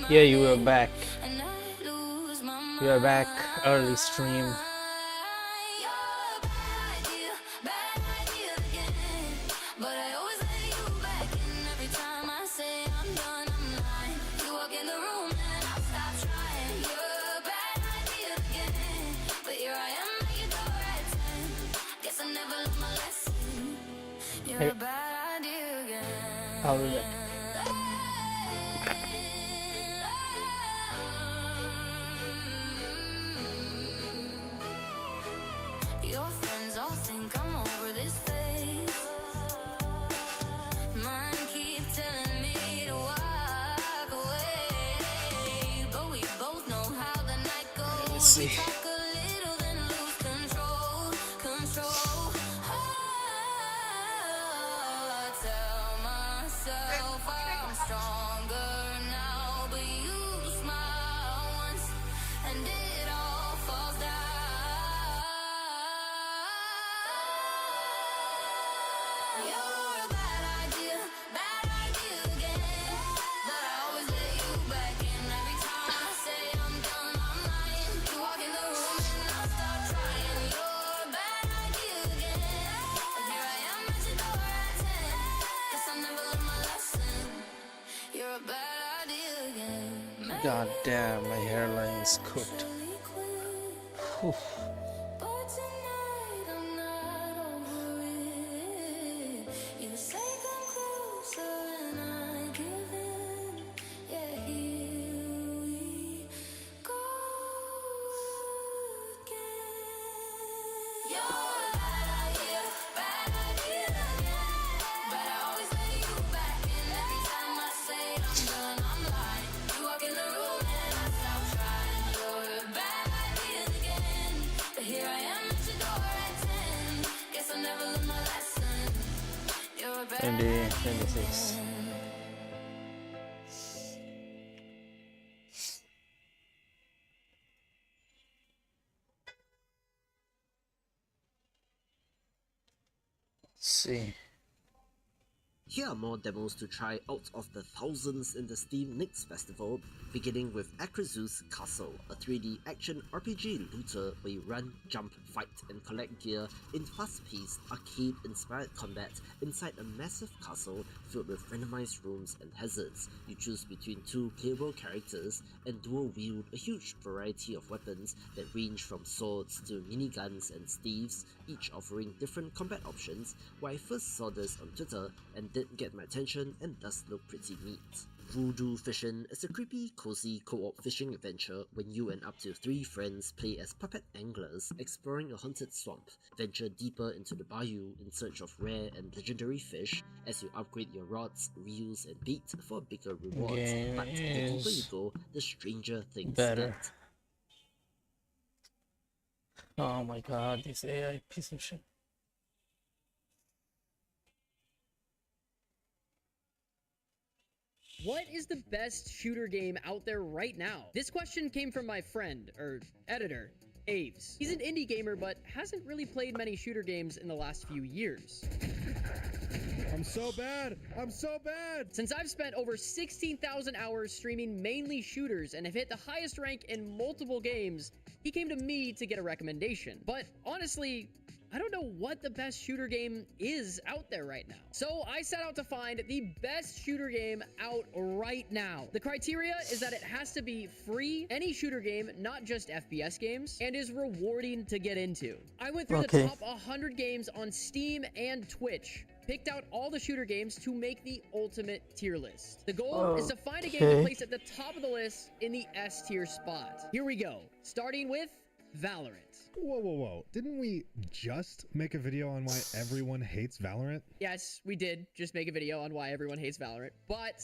Yeah, you were back. You are back. Early stream. Hey, I'll be back. Your friends all think I'm over this phase. Mine keep telling me to walk away, but we both know how the night goes. Let's see. We talk a little, then lose control. I tell myself I'm stronger now, but you smile once and it all falls down. You're a bad idea again. But I always let you back in. Every time I say I'm done, I'm lying. You walk in the room and I start trying. You're a bad idea again. And here I am at your door at 10. Guess I never learned my lesson. You're a bad idea again. God damn, my hairline is cooked. Whew. But tonight I'm not over it. You say come closer and I give in. Yeah, here we go again. You're a bad idea again. But I always let you back in. Every time I say I'm done, I'm lying. You walk in the room and I stop trying. You're a bad idea again. But here I am at your door at 10. Guess I never learned my lesson. You're a bad 26. Let's see. Here are more demos to try out of the thousands in the Steam Next Festival, beginning with Akrazu's Castle, a 3D action RPG looter where you run, jump, fight and collect gear in fast-paced, arcade-inspired combat inside a massive castle filled with randomized rooms and hazards. You choose between two playable characters and dual-wield a huge variety of weapons that range from swords to miniguns and staves, each offering different combat options. When I first saw this on Twitter and did get my attention and does look pretty neat. Voodoo Fishing is a creepy, cozy co-op fishing adventure when you and up to 3 friends play as puppet anglers exploring a haunted swamp. Venture deeper into the bayou in search of rare and legendary fish as you upgrade your rods, reels and bait for bigger rewards. Game But the deeper you is go, the stranger things better. get. Oh my god, this AI piece of shit. What is the best shooter game out there right now? This question came from my friend, or editor, Aves. He's an indie gamer, but hasn't really played many shooter games in the last few years. I'm so bad! I'm so bad! Since I've spent over 16,000 hours streaming mainly shooters and have hit the highest rank in multiple games, he came to me to get a recommendation. But honestly, I don't know what the best shooter game is out there right now. So I set out to find the best shooter game out right now. The criteria is that it has to be free, any shooter game, not just FPS games, and is rewarding to get into. I went through the top 100 games on Steam and Twitch, picked out all the shooter games to make the ultimate tier list. The goal is to find a game to place at the top of the list in the S tier spot. Here we go, starting with Valorant. Whoa. Didn't we just make a video on why everyone hates Valorant? Yes, we did just make a video on why everyone hates Valorant, but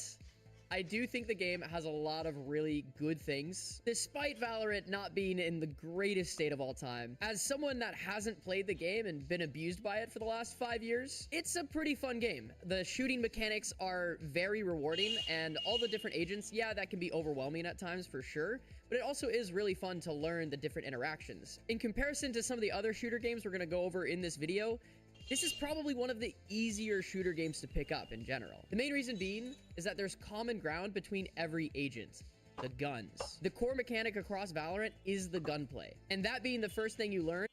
I do think the game has a lot of really good things, despite Valorant not being in the greatest state of all time. As someone that hasn't played the game and been abused by it for the last 5 years, it's a pretty fun game. The shooting mechanics are very rewarding, and all the different agents, yeah, that can be overwhelming at times for sure, but it also is really fun to learn the different interactions. In comparison to some of the other shooter games we're going to go over in this video, this is probably one of the easier shooter games to pick up in general. The main reason being is that there's common ground between every agent. the guns. The core mechanic across Valorant is the gunplay. And that being the first thing you learn.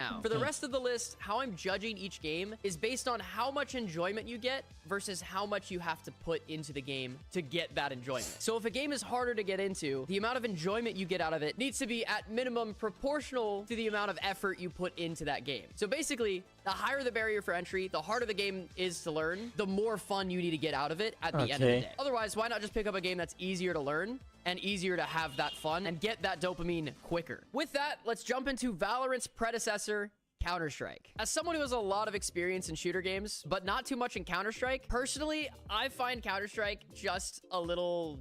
Now, for the rest of the list, how I'm judging each game is based on how much enjoyment you get versus how much you have to put into the game to get that enjoyment. So if a game is harder to get into, the amount of enjoyment you get out of it needs to be at minimum proportional to the amount of effort you put into that game. So basically, the higher the barrier for entry, the harder the game is to learn, the more fun you need to get out of it at the end of the day. Otherwise, why not just pick up a game that's easier to learn and easier to have that fun and get that dopamine quicker? With that, let's jump into Valorant's predecessor, Counter-Strike. As someone who has a lot of experience in shooter games, but not too much in Counter-Strike, personally, I find Counter-Strike just a little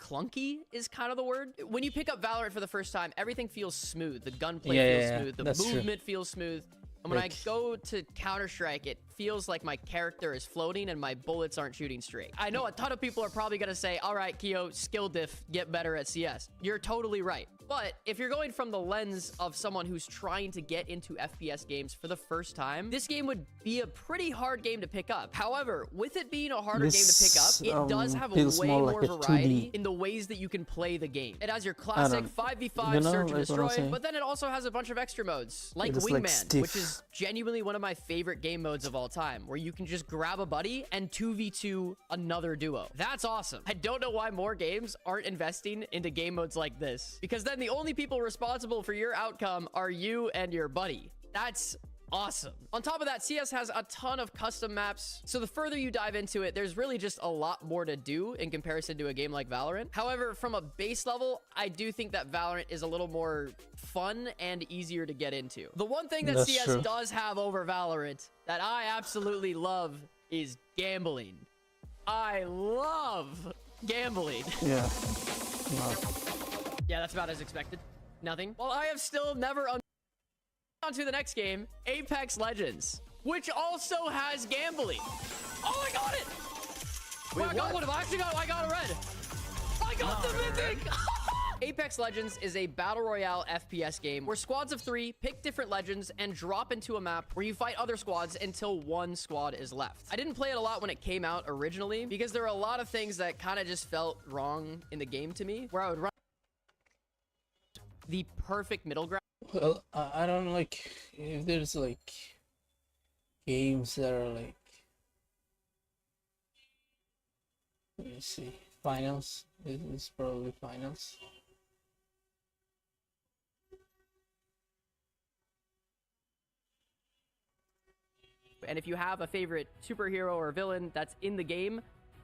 clunky is kind of the word. When you pick up Valorant for the first time, everything feels smooth. The gunplay feels smooth. The movement feels smooth. And when I go to Counter-Strike, it feels like my character is floating and my bullets aren't shooting straight. I know a ton of people are probably going to say, all right, Keo, skill diff, get better at CS. You're totally right. But if you're going from the lens of someone who's trying to get into FPS games for the first time, this game would be a pretty hard game to pick up. However, with it being a harder game to pick up, it does have way more variety in the ways that you can play the game. It has your classic 5v5 search and destroy, but then it also has a bunch of extra modes, like Wingman, which is genuinely one of my favorite game modes of all time, where you can just grab a buddy and 2v2 another duo. That's awesome. I don't know why more games aren't investing into game modes like this, because then the only people responsible for your outcome are you and your buddy. That's awesome. On top of that, CS has a ton of custom maps, so the further you dive into it, there's really just a lot more to do in comparison to a game like Valorant. However, from a base level, I do think that Valorant is a little more fun and easier to get into. The one thing that CS does have over Valorant that I absolutely love is gambling. I love gambling. Yeah. Yeah, that's about as expected. Nothing. Well, I have still never on to the next game, Apex Legends, which also has gambling. Oh, I got it! Wait, I got one. I got a red. I got the mythic! Apex Legends is a battle royale FPS game where squads of 3 pick different legends and drop into a map where you fight other squads until one squad is left. I didn't play it a lot when it came out originally because there were a lot of things that kind of just felt wrong in the game to me, where I would run the perfect middle ground. Well, I don't like if there's like games that are like, let me see, finals. This is probably finals. And if you have a favorite superhero or villain that's in the game,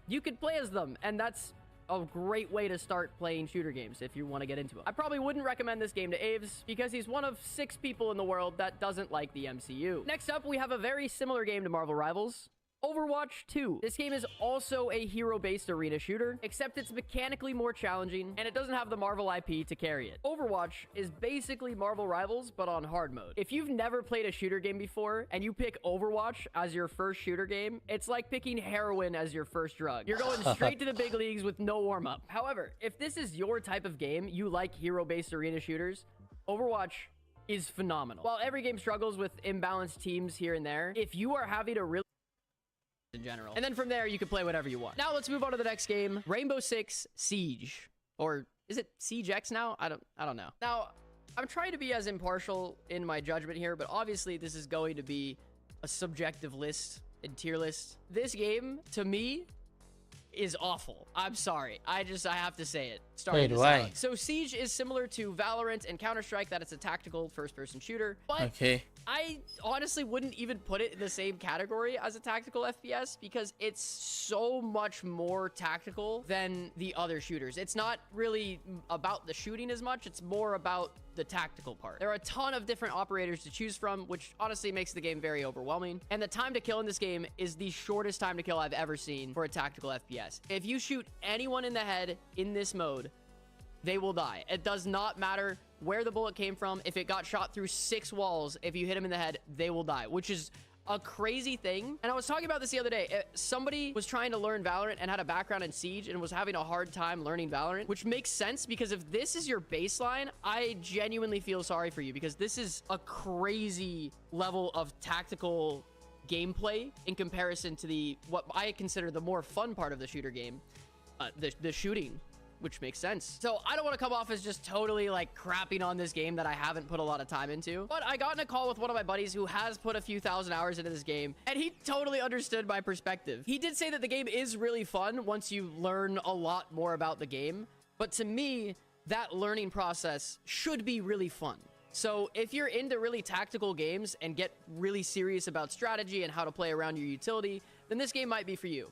you could play as them, and that's a great way to start playing shooter games if you want to get into it. I probably wouldn't recommend this game to Aves because he's one of 6 people in the world that doesn't like the MCU. Next up, we have a very similar game to Marvel Rivals, Overwatch 2. This game is also a hero-based arena shooter, except it's mechanically more challenging, and it doesn't have the Marvel IP to carry it. Overwatch is basically Marvel Rivals, but on hard mode. If you've never played a shooter game before, and you pick Overwatch as your first shooter game, it's like picking heroin as your first drug. You're going straight to the big leagues with no warm-up. However, if this is your type of game, you like hero-based arena shooters, Overwatch is phenomenal. While every game struggles with imbalanced teams here and there, if you are having a really in general. And then from there, you can play whatever you want. Now let's move on to the next game, Rainbow Six Siege. Or is it Siege X now? I don't know. Now, I'm trying to be as impartial in my judgment here, but obviously this is going to be a subjective list and tier list. This game, to me, is awful. I'm sorry. I have to say it. Wait, why? So Siege is similar to Valorant and Counter-Strike, that it's a tactical first-person shooter. But Okay. I honestly wouldn't even put it in the same category as a tactical FPS because it's so much more tactical than the other shooters. It's not really about the shooting as much. It's more about the tactical part. There are a ton of different operators to choose from, which honestly makes the game very overwhelming. And the time to kill in this game is the shortest time to kill I've ever seen for a tactical FPS. If you shoot anyone in the head in this mode, they will die. It does not matter where the bullet came from. If it got shot through 6 walls, if you hit them in the head, they will die, which is a crazy thing. And I was talking about this the other day. Somebody was trying to learn Valorant and had a background in Siege and was having a hard time learning Valorant, which makes sense because if this is your baseline, I genuinely feel sorry for you because this is a crazy level of tactical gameplay in comparison to what I consider the more fun part of the shooter game, the shooting. which makes sense. So I don't want to come off as just totally like crapping on this game that I haven't put a lot of time into, but I got in a call with one of my buddies who has put a few thousand hours into this game, and he totally understood my perspective. He did say that the game is really fun once you learn a lot more about the game, but to me, that learning process should be really fun. So if you're into really tactical games and get really serious about strategy and how to play around your utility, then this game might be for you.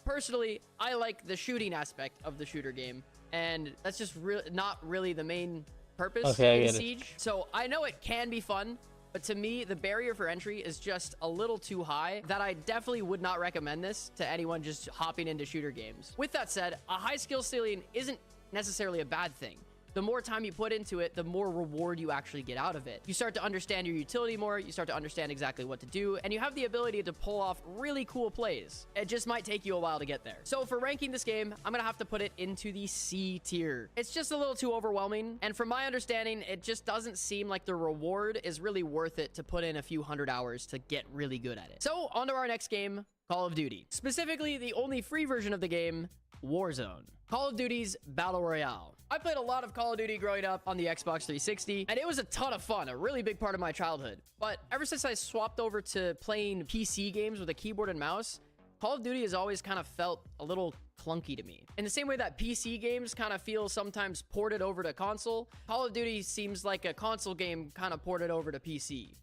Personally, I like the shooting aspect of the shooter game, and that's just not really the main purpose in Siege. So I know it can be fun, but to me, the barrier for entry is just a little too high that I definitely would not recommend this to anyone just hopping into shooter games. With that said, a high skill ceiling isn't necessarily a bad thing. The more time you put into it, the more reward you actually get out of it. You start to understand your utility more, you start to understand exactly what to do, and you have the ability to pull off really cool plays. It just might take you a while to get there. So for ranking this game, I'm gonna have to put it into the C tier. It's just a little too overwhelming, and from my understanding, it just doesn't seem like the reward is really worth it to put in a few hundred hours to get really good at it. So on to our next game, Call of Duty. Specifically, the only free version of the game, Warzone. Call of Duty's Battle Royale. I played a lot of Call of Duty growing up on the Xbox 360, and it was a ton of fun, a really big part of my childhood. But ever since I swapped over to playing PC games with a keyboard and mouse, Call of Duty has always kind of felt a little clunky to me. In the same way that PC games kind of feel sometimes ported over to console, Call of Duty seems like a console game kind of ported over to PC,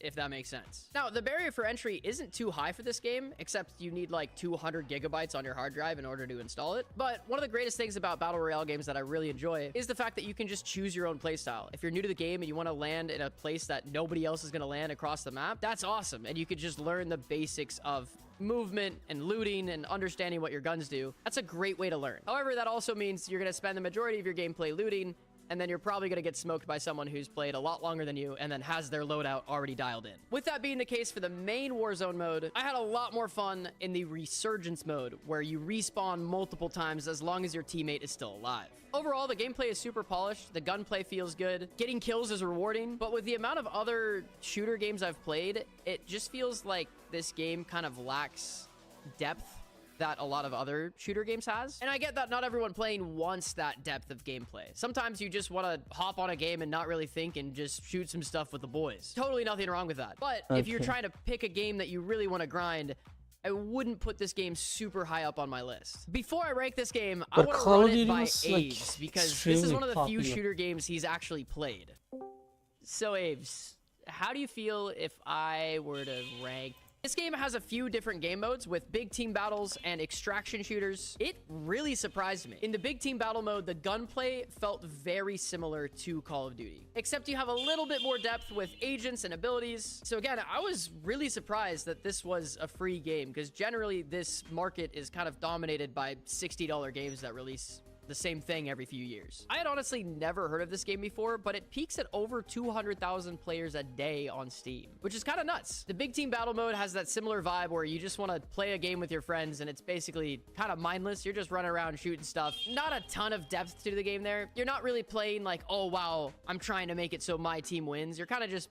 if that makes sense. Now, the barrier for entry isn't too high for this game, except you need like 200 gigabytes on your hard drive in order to install it. But one of the greatest things about Battle Royale games that I really enjoy is the fact that you can just choose your own playstyle. If you're new to the game and you want to land in a place that nobody else is going to land across the map, that's awesome. And you could just learn the basics of movement and looting and understanding what your guns do. That's a great way to learn. However, that also means you're going to spend the majority of your gameplay looting, and then you're probably going to get smoked by someone who's played a lot longer than you and then has their loadout already dialed in. With that being the case for the main Warzone mode, I had a lot more fun in the Resurgence mode, where you respawn multiple times as long as your teammate is still alive. Overall, the gameplay is super polished, the gunplay feels good, getting kills is rewarding, but with the amount of other shooter games I've played, it just feels like this game kind of lacks depth that a lot of other shooter games has. And I get that not everyone playing wants that depth of gameplay. Sometimes you just want to hop on a game and not really think and just shoot some stuff with the boys. Totally nothing wrong with that. But if you're trying to pick a game that you really want to grind, I wouldn't put this game super high up on my list. Before I rank this game, I want to run it by Aves, because this is one of the few shooter games he's actually played. So Aves, how do you feel if I were to rank? This game has a few different game modes with big team battles and extraction shooters. It really surprised me. In the big team battle mode, the gunplay felt very similar to Call of Duty, except you have a little bit more depth with agents and abilities. So again, I was really surprised that this was a free game, because generally this market is kind of dominated by $60 games that release the same thing every few years. I had honestly never heard of this game before, but it peaks at over 200,000 players a day on Steam, which is kind of nuts. The big team battle mode has that similar vibe where you just want to play a game with your friends, and it's basically kind of mindless. You're just running around shooting stuff. Not a ton of depth to the game there. You're not really playing like, oh wow, I'm trying to make it so my team wins. You're kind of just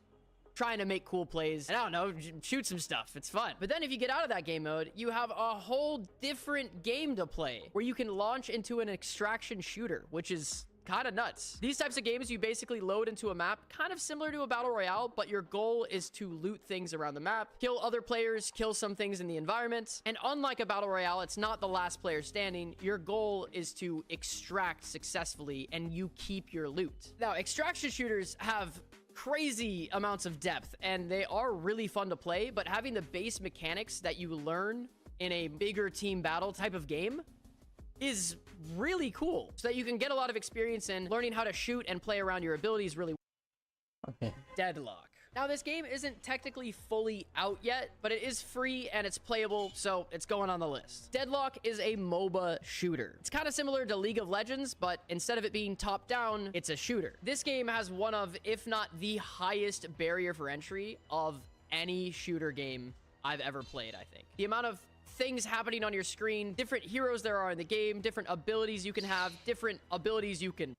trying to make cool plays and, I don't know, shoot some stuff. It's fun. But then if you get out of that game mode, you have a whole different game to play where you can launch into an extraction shooter, which is kind of nuts. These types of games, you basically load into a map kind of similar to a battle royale, but your goal is to loot things around the map, kill other players, kill some things in the environment. And unlike a battle royale, it's not the last player standing. Your goal is to extract successfully, and you keep your loot. Now, extraction shooters have crazy amounts of depth, and they are really fun to play, but having the base mechanics that you learn in a bigger team battle type of game is really cool, so that you can get a lot of experience in learning how to shoot and play around your abilities really well. Okay. Deadlock. Now, this game isn't technically fully out yet, but it is free and it's playable, so it's going on the list. Deadlock is a MOBA shooter. It's kind of similar to League of Legends, but instead of it being top-down, it's a shooter. This game has one of, if not the highest barrier for entry of any shooter game I've ever played, I think. The amount of things happening on your screen, different heroes there are in the game, different abilities you can have, different abilities you can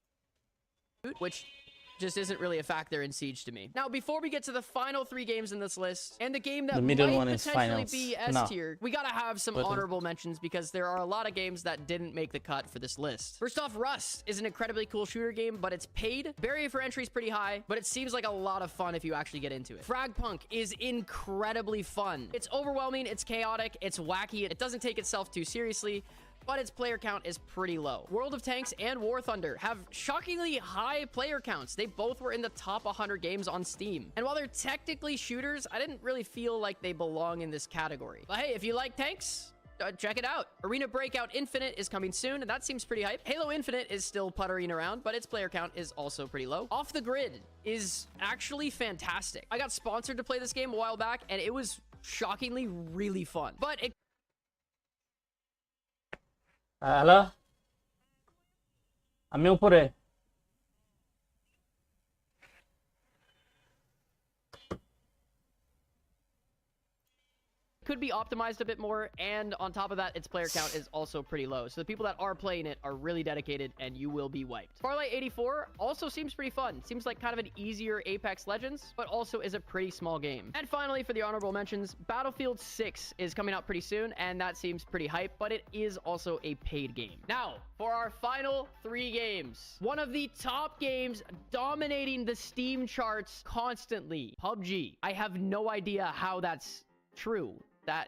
shoot, which just isn't really a factor in Siege to me. Now, before we get to the final 3 games in this list, and the game that The middle might one is potentially finals. be S No. tier, we gotta have some But, honorable mentions because there are a lot of games that didn't make the cut for this list. First off, Rust is an incredibly cool shooter game, but it's paid. Barrier for entry is pretty high, but it seems like a lot of fun if you actually get into it. Fragpunk is incredibly fun. It's overwhelming, it's chaotic, it's wacky, it doesn't take itself too seriously, but its player count is pretty low. World of Tanks and War Thunder have shockingly high player counts. They both were in the top 100 games on Steam. And while they're technically shooters, I didn't really feel like they belong in this category. But hey, if you like tanks, check it out. Arena Breakout Infinite is coming soon, and that seems pretty hype. Halo Infinite is still puttering around, but its player count is also pretty low. Off the Grid is actually fantastic. I got sponsored to play this game a while back, and it was shockingly really fun. But it Halo? Ami upore. could be optimized a bit more, and on top of that, its player count is also pretty low. So the people that are playing it are really dedicated, and you will be wiped. Farlight 84 also seems pretty fun. Seems like kind of an easier Apex Legends, but also is a pretty small game. And finally, for the honorable mentions, Battlefield 6 is coming out pretty soon, and that seems pretty hype, but it is also a paid game. Now, for our final 3 games, one of the top games dominating the Steam charts constantly, PUBG. I have no idea how that's true.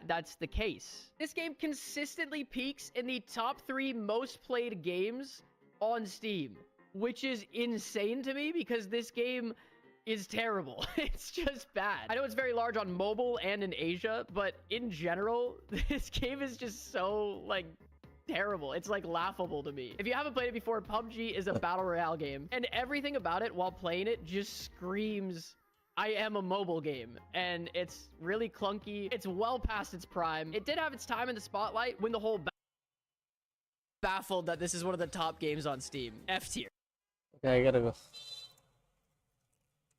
That's the case. This game consistently peaks in the top 3 most played games on Steam, which is insane to me because this game is terrible. It's just bad. I know it's very large on mobile and in Asia, but in general, this game is just so, like, terrible. It's like laughable to me. If you haven't played it before, PUBG is a battle royale game, and everything about it while playing it just screams I am a mobile game, and it's really clunky. It's well past its prime. It did have its time in the spotlight when the whole baffled that this is one of the top games on Steam. F tier. Okay, I gotta go.